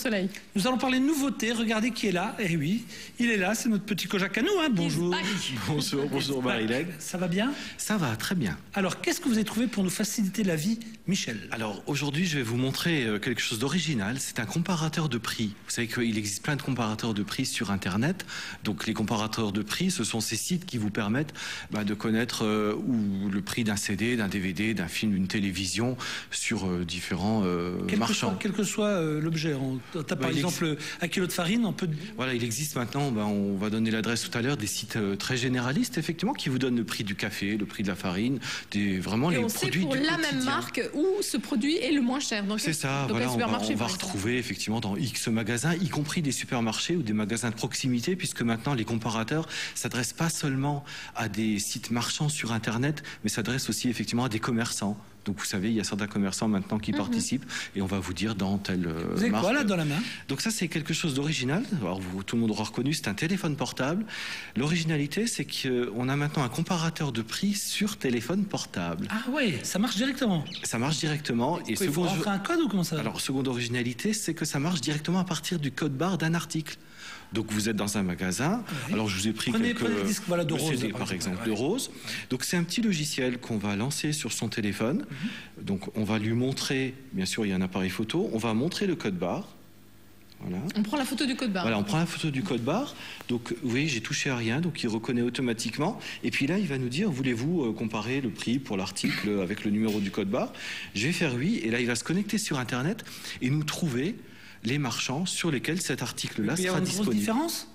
Soleil. Nous allons parler de nouveautés. Regardez qui est là. Eh oui, il est là, c'est notre petit Kojak à nous. Hein. Bonjour. Bonjour Marilène. Ça va bien? Ça va, très bien. Alors, qu'est-ce que vous avez trouvé pour nous faciliter la vie, Michel? Alors, aujourd'hui, je vais vous montrer quelque chose d'original. C'est un comparateur de prix. Vous savez qu'il existe plein de comparateurs de prix sur Internet. Donc, les comparateurs de prix, ce sont ces sites qui vous permettent de connaître le prix d'un CD, d'un DVD, d'un film, d'une télévision sur différents marchands. Quel que soit l'objet. Par exemple, un kilo de farine, on peut... Voilà, il existe maintenant, on va donner l'adresse tout à l'heure, des sites très généralistes, effectivement, qui vous donnent le prix du café, le prix de la farine, vraiment et les on produits sait pour du la quotidien. Même marque où ce produit est le moins cher. C'est ça, voilà, on va retrouver effectivement dans X magasins, y compris des supermarchés ou des magasins de proximité, puisque maintenant les comparateurs s'adressent pas seulement à des sites marchands sur Internet, mais s'adressent aussi effectivement à des commerçants. Donc vous savez, il y a certains commerçants maintenant qui participent et on va vous dire dans telle Vous avez marque. quoi là dans la main? Donc ça c'est quelque chose d'original. Alors tout le monde aura reconnu, c'est un téléphone portable. L'originalité c'est qu'on a maintenant un comparateur de prix sur téléphone portable. Ah ouais, ça marche directement. Ça marche directement. Et il faut rentrer un code ou comment ça? Alors seconde originalité, c'est que ça marche directement à partir du code barre d'un article. Donc vous êtes dans un magasin. Oui. Alors je vous ai pris prenez le disque, voilà, de Rose, CD, par exemple, de Rose. Donc c'est un petit logiciel qu'on va lancer sur son téléphone. Donc on va lui montrer, bien sûr il y a un appareil photo, on va montrer le code barre. Voilà. On prend la photo du code barre. Voilà, on prend la photo du code barre. Donc vous voyez, j'ai touché à rien, donc il reconnaît automatiquement. Et puis là, il va nous dire, voulez-vous comparer le prix pour l'article avec le numéro du code barre? Je vais faire oui, et là il va se connecter sur Internet et nous trouver les marchands sur lesquels cet article-là sera disponible. Il y a une grosse différence ?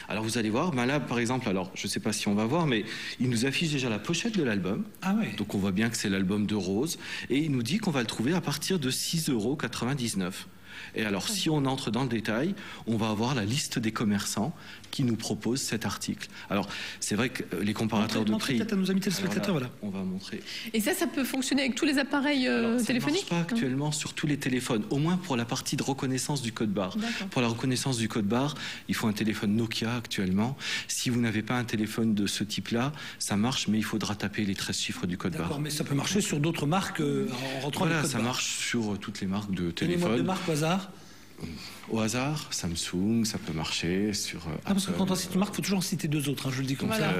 Alors vous allez voir, là par exemple, alors je ne sais pas si on va voir, mais il nous affiche déjà la pochette de l'album. Ah ouais. Donc on voit bien que c'est l'album de Rose. Et il nous dit qu'on va le trouver à partir de 6,99 €. Et alors, si on entre dans le détail, on va avoir la liste des commerçants qui nous proposent cet article. Alors, c'est vrai que les comparateurs de prix... Peut-être à nos amis téléspectateurs, voilà. On va montrer. Et ça peut fonctionner avec tous les appareils téléphoniques? Ça ne marche pas actuellement sur tous les téléphones, au moins pour la partie de reconnaissance du code barre. Pour la reconnaissance du code barre, il faut un téléphone Nokia actuellement. Si vous n'avez pas un téléphone de ce type-là, ça marche, mais il faudra taper les 13 chiffres du code barre. D'accord, mais ça peut marcher sur d'autres marques en rentrant le code barre. Voilà, ça marche sur toutes les marques de téléphone. Les modes de marque au hasard? Au hasard, Samsung, ça peut marcher sur parce que quand on cite une marque, il faut toujours en citer deux autres, je le dis comme ça.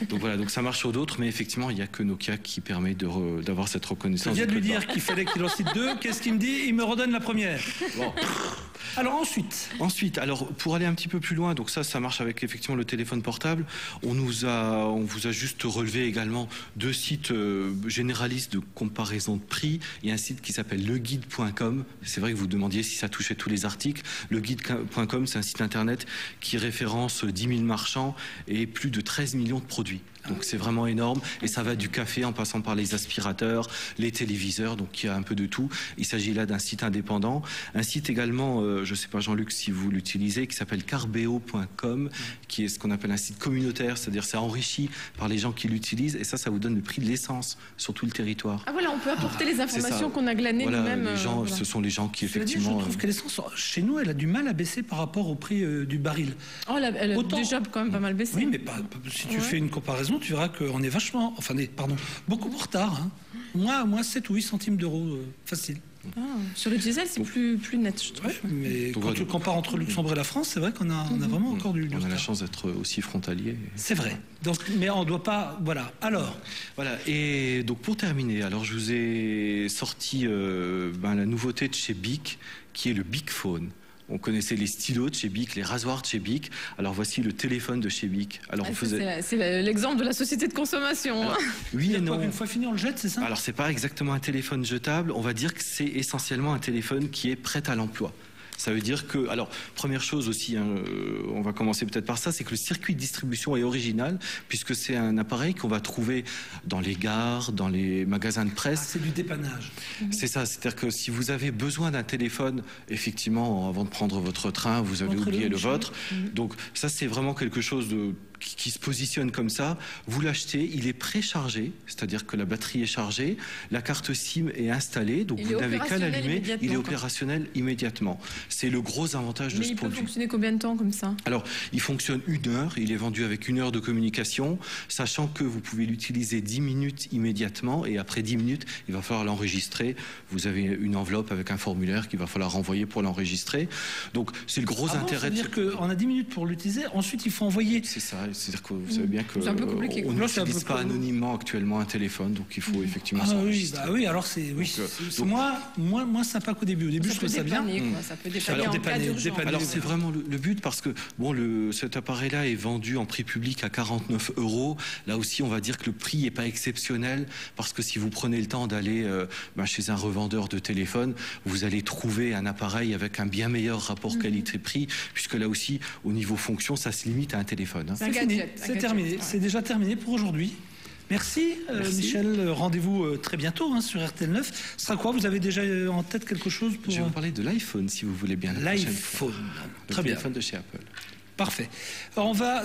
Donc voilà, donc ça marche sur d'autres, mais effectivement, il n'y a que Nokia qui permet d'avoir cette reconnaissance. Je viens de lui dire qu'il fallait qu'il en cite deux. Qu'est-ce qu'il me dit? Il me redonne la première. Bon. Alors ensuite, alors pour aller un petit peu plus loin, donc ça marche avec effectivement le téléphone portable. On vous a juste relevé également deux sites généralistes de comparaison de prix. Il y a un site qui s'appelle leguide.com. C'est vrai que vous demandiez si ça touchait tous les articles. Leguide.com, c'est un site internet qui référence 10 000 marchands et plus de 13 millions de produits. Donc c'est vraiment énorme et ça va du café en passant par les aspirateurs, les téléviseurs, donc il y a un peu de tout. Il s'agit là d'un site indépendant. Un site également, je ne sais pas Jean-Luc si vous l'utilisez, qui s'appelle carbeo.com, qui est ce qu'on appelle un site communautaire, c'est-à-dire c'est enrichi par les gens qui l'utilisent et ça vous donne le prix de l'essence sur tout le territoire. Ah voilà, on peut apporter les informations qu'on a glanées nous-mêmes. Ce sont les gens qui effectivement... Je trouve que l'essence, chez nous, elle a du mal à baisser par rapport au prix du baril. Oh, elle a déjà quand même pas mal baissé. Oui, mais si tu fais une comparaison, tu verras qu'on est vachement, beaucoup en retard. Hein. Moi, 7 ou 8 centimes d'euros, facile. Ah, sur le diesel, c'est plus net, je trouve. Ouais, mais quand tu compares entre Luxembourg et la France, c'est vrai qu'on a vraiment encore du retard. On a la chance d'être aussi frontalier. C'est vrai. Donc, mais on ne doit pas... Voilà. Alors. Voilà. Et donc, pour terminer, alors je vous ai sorti la nouveauté de chez Bic, qui est le Bic Phone. On connaissait les stylos de chez Bic, les rasoirs de chez Bic. Alors voici le téléphone de chez Bic. Alors c'est l'exemple de la société de consommation. Alors, oui et non. Une fois fini, on le jette, c'est ça? Alors c'est pas exactement un téléphone jetable. On va dire que c'est essentiellement un téléphone qui est prêt à l'emploi. Ça veut dire que, alors, première chose aussi, on va commencer peut-être par ça, c'est que le circuit de distribution est original, puisque c'est un appareil qu'on va trouver dans les gares, dans les magasins de presse. Ah, c'est du dépannage. C'est ça, c'est-à-dire que si vous avez besoin d'un téléphone, effectivement, avant de prendre votre train, vous avez oublié le vôtre. Donc ça, c'est vraiment quelque chose de qui se positionne comme ça. Vous l'achetez, il est préchargé, c'est-à-dire que la batterie est chargée, la carte SIM est installée, donc vous n'avez qu'à l'allumer, il est opérationnel immédiatement. C'est le gros avantage de ce produit. Mais il peut fonctionner combien de temps comme ça? Alors, il fonctionne 1 heure, il est vendu avec 1 heure de communication, sachant que vous pouvez l'utiliser 10 minutes immédiatement, et après 10 minutes, il va falloir l'enregistrer. Vous avez une enveloppe avec un formulaire qu'il va falloir renvoyer pour l'enregistrer. Donc, c'est le gros intérêt. C'est-à-dire qu'on a 10 minutes pour l'utiliser, ensuite il faut envoyer. C'est ça, c'est-à-dire que vous savez bien que un peu compliqué, on n'utilise pas anonymement actuellement un téléphone, donc il faut effectivement s'enregistrer. Oui, alors c'est moins sympa qu'au début. Au début, je trouve ça bien. Ça peut dépanner en cas d'urgence. Alors c'est vraiment le but, parce que cet appareil-là est vendu en prix public à 49 €. Là aussi, on va dire que le prix n'est pas exceptionnel, parce que si vous prenez le temps d'aller chez un revendeur de téléphone, vous allez trouver un appareil avec un bien meilleur rapport qualité-prix, puisque là aussi, au niveau fonction, ça se limite à un téléphone. C'est fini, c'est terminé, c'est déjà terminé pour aujourd'hui. Merci. Michel, rendez-vous très bientôt sur RTL9. Ce sera quoi? Vous avez déjà en tête quelque chose pour... Je vais vous parler de l'iPhone, si vous voulez bien. L'iPhone. Très bien. Le téléphone de chez Apple. Parfait. Alors on va...